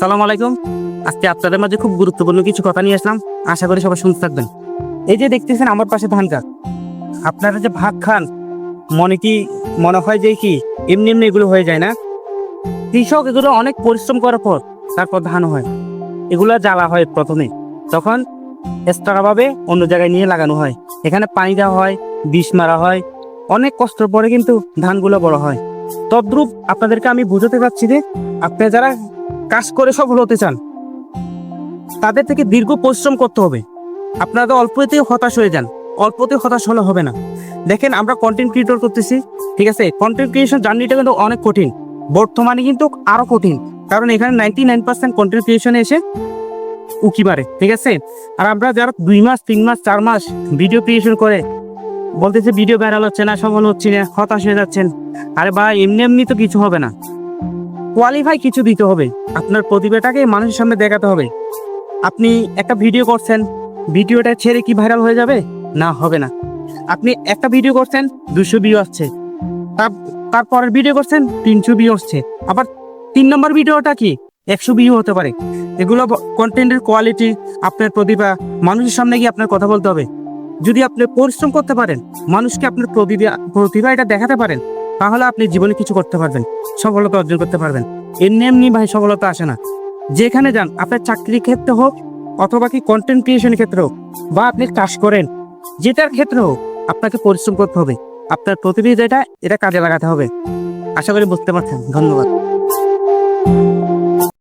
আসসালামু আলাইকুম। আজকে আপনাদের মাঝে খুব গুরুত্বপূর্ণ কিছু কথা নিয়ে আসলাম, আশা করি সবাই শুনতে থাকবেন। এই যে দেখতেছেন আমার পাশে ধান গাছ, আপনারা যে ভাত খান মনে হয় যে কি এমনি এমনি এগুলো হয়ে যায় না? কৃষক এগুলো অনেক পরিশ্রম করার পর তারপর ধান হয়, এগুলো জ্বালা হয় প্রথমে, তখন এক্সট্রাভাবে অন্য জায়গায় নিয়ে লাগানো হয়, এখানে পানি দেওয়া হয়, বিষ মারা হয়, অনেক কষ্টের পরে কিন্তু ধানগুলো বড় হয়। তদ্রূপ আপনাদেরকে আমি বুঝাতে পারছি যে আপনি যারা কাজ করে সফল হতে চান তাদের থেকে দীর্ঘ পরিশ্রম করতে হবে। আপনারা অল্পতেই হতাশ হয়ে যান, অল্পতে হতাশ হলে হবে না। দেখেন আমরা কন্টেন্ট ক্রিয়েটর করতেছি, ঠিক আছে, কন্টেন্ট ক্রিয়েশন জার্নিটা কিন্তু অনেক কঠিন, বর্তমানে কিন্তু আরো কঠিন, কারণ এখানে 99% কন্টেন্ট ক্রিয়েশনে এসে উকি মারে, ঠিক আছে। আর আমরা যারা 2 মাস 3 মাস 4 মাস ভিডিও ক্রিয়েশন করে বলতেছে ভিডিও ভাইরাল হচ্ছে না, সফল হচ্ছে না, হতাশ হয়ে যাচ্ছেন। আরে ভাই, এমনি এমনি তো কিছু হবে না, কোয়ালিফাই কিছু দিতে হবে, আপনার প্রতিভাটাকে মানুষের সামনে দেখাতে হবে। আপনি একটা ভিডিও করছেন, ভিডিওটা ছেড়ে কি ভাইরাল হয়ে যাবে? না, হবে না। আপনি একটা ভিডিও করছেন, 200 ভিউ আসছে, তারপরের ভিডিও করছেন 300 ভিউ আসছে, আবার 3 নম্বর ভিডিওটা কি 100 ভিউ হতে পারে। এগুলো কন্টেন্টের কোয়ালিটি, আপনার প্রতিভা, মানুষের সামনে গিয়ে আপনার কথা বলতে হবে। যদি আপনি পরিশ্রম করতে পারেন, মানুষকে আপনার প্রতিভা এটা দেখাতে পারেন, তাহলে আপনি জীবনে কিছু করতে পারবেন, সফলতা অর্জন করতে পারবেন। এমনি এমনি ভাই সফলতা আসে না। যেখানে যান, আপনার চাকরির ক্ষেত্রে হোক অথবা কি কন্টেন্ট ক্রিয়েশনের ক্ষেত্রে হোক, বা আপনি কাজ করেন, যেটার ক্ষেত্রে হোক, আপনাকে পরিশ্রম করতে হবে, আপনার প্রতিভা যেটা এটা কাজে লাগাতে হবে। আশা করি বুঝতে পারছেন। ধন্যবাদ।